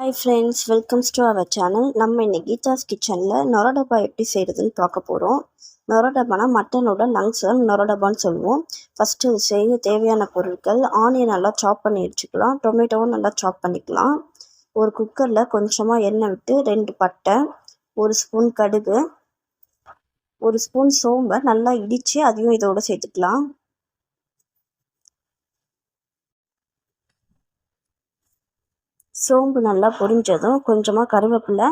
Hi friends, welcomes to our channel. நம்ம இன்னைக்கு கீதாஸ் கிச்சனில் நொரடப்பா எப்படி செய்கிறதுன்னு பார்க்க போகிறோம். நொரடப்பானா மட்டனோட லங்ஸை நொரடப்பான்னு சொல்லுவோம். ஃபஸ்ட்டு இது செய்ய தேவையான பொருட்கள்: ஆனியன் நல்லா சாப் பண்ணி வச்சுக்கலாம், டொமேட்டோவும் நல்லா சாப் பண்ணிக்கலாம். ஒரு குக்கரில் கொஞ்சமாக எண்ணெய் விட்டு 2 பட்டை, 1 ஸ்பூன் கடுகு, 1 ஸ்பூன் சோம்பை நல்லா இடித்து அதையும் இதோடு சேர்த்துக்கலாம். சோம்பு நல்லா பொரிஞ்சதும் கொஞ்சமாக கருவேப்பிலை,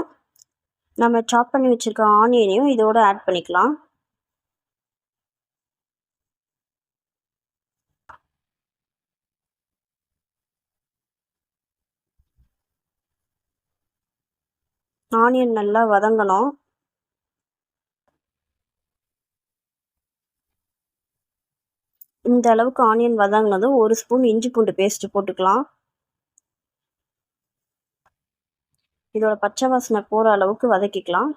நம்ம சாப் பண்ணி வச்சுருக்க ஆனியனையும் இதோடு ஆட் பண்ணிக்கலாம். ஆனியன் நல்லா வதங்கணும். இந்த அளவுக்கு ஆனியன் வதங்கினதும் 1 ஸ்பூன் இஞ்சி பூண்டு பேஸ்ட்டு போட்டுக்கலாம். இதோட பச்சை வாசனை போகிற அளவுக்கு வதக்கிக்கலாம்.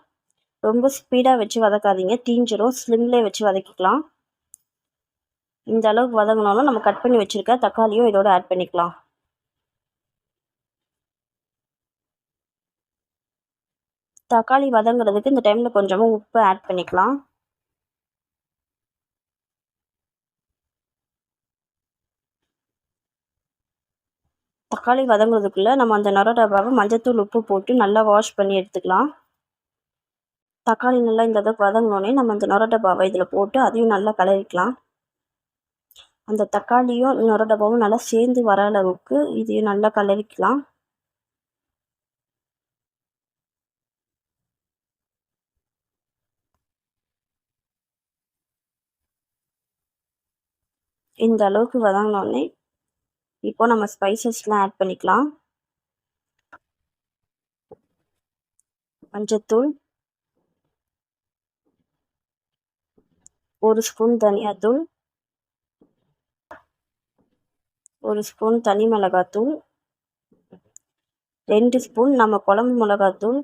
ரொம்ப ஸ்பீடாக வச்சு வதக்காதீங்க, தீஞ்சிரும். ஸ்லிம்லேயே வச்சு வதக்கிக்கலாம். இந்த அளவுக்கு வதங்கினாலும் நம்ம கட் பண்ணி வச்சுருக்க தக்காளியும் இதோட ஆட் பண்ணிக்கலாம். தக்காளி வதங்குறதுக்கு இந்த டைமில் கொஞ்சமாக உப்பு ஆட் பண்ணிக்கலாம். தக்காளி வதங்குறதுக்குள்ளே நம்ம அந்த நொரடப்பாவை மஞ்சத்தூள் உப்பு போட்டு நல்லா வாஷ் பண்ணி எடுத்துக்கலாம். தக்காளி நல்லா இந்த அளவுக்கு வதங்கினோடனே நம்ம அந்த நொரடப்பாவை இதில் போட்டு அதையும் நல்லா கலரிக்கலாம். அந்த தக்காளியும் நொரடப்பாவும் நல்லா சேர்ந்து வர அளவுக்கு இதையும் நல்லா கலரிக்கலாம். இந்த அளவுக்கு வதங்கினோடனே இப்போ நம்ம ஸ்பைசஸ்லாம் ஆட் பண்ணிக்கலாம். மஞ்சத்தூள், 1 ஸ்பூன் தனியாத்தூள், 1 ஸ்பூன் தனி மிளகாத்தூள், 2 ஸ்பூன் நம்ம குழம்பு மிளகாத்தூள்,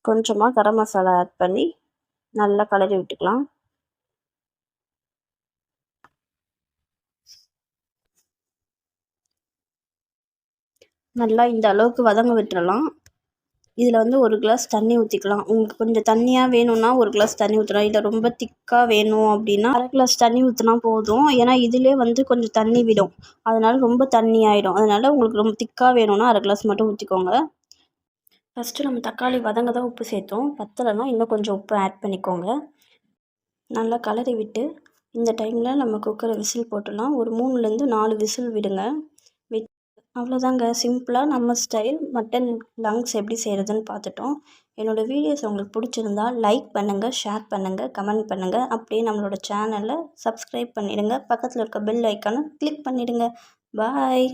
கொஞ்சமாக கரம் மசாலா ஆட் பண்ணி நல்லா கலரி விட்டுக்கலாம். நல்லா இந்த அளவுக்கு வதங்க விட்டுறலாம். இதில் வந்து 1 கிளாஸ் தண்ணி ஊற்றிக்கலாம். உங்களுக்கு கொஞ்சம் தண்ணியாக வேணும்னா 1 கிளாஸ் தண்ணி ஊற்றலாம். இல்லை ரொம்ப திக்காக வேணும் அப்படின்னா 1/2 கிளாஸ் தண்ணி ஊற்றினா போதும். ஏன்னா இதிலே வந்து கொஞ்சம் தண்ணி விடும், அதனால் ரொம்ப தண்ணி ஆகிடும். அதனால் உங்களுக்கு ரொம்ப திக்காக வேணும்னா 1/2 கிளாஸ் மட்டும் ஊற்றிக்கோங்க. ஃபஸ்ட்டு நம்ம தக்காளி வதங்க தான் உப்பு சேர்த்தோம். பத்தலைன்னா இன்னும் கொஞ்சம் உப்பு ஆட் பண்ணிக்கோங்க. நல்லா கலரி விட்டு இந்த டைமில் நம்ம குக்கரை விசில் போட்டுடலாம். ஒரு 3லேருந்து 4 விசில் விடுங்க. அவ்வளோதாங்க, சிம்பிளாக நம்ம ஸ்டைல் மட்டன் லங்ஸ் எப்படி செய்கிறதுன்னு பார்த்துட்டோம். என்னோடய வீடியோஸ் உங்களுக்கு பிடிச்சிருந்தா லைக் பண்ணுங்கள், ஷேர் பண்ணுங்கள், கமெண்ட் பண்ணுங்கள். அப்படியே நம்மளோட சேனலை சப்ஸ்கிரைப் பண்ணிவிடுங்க. பக்கத்தில் இருக்க பெல் ஐக்கானை கிளிக் பண்ணிவிடுங்க. பாய்.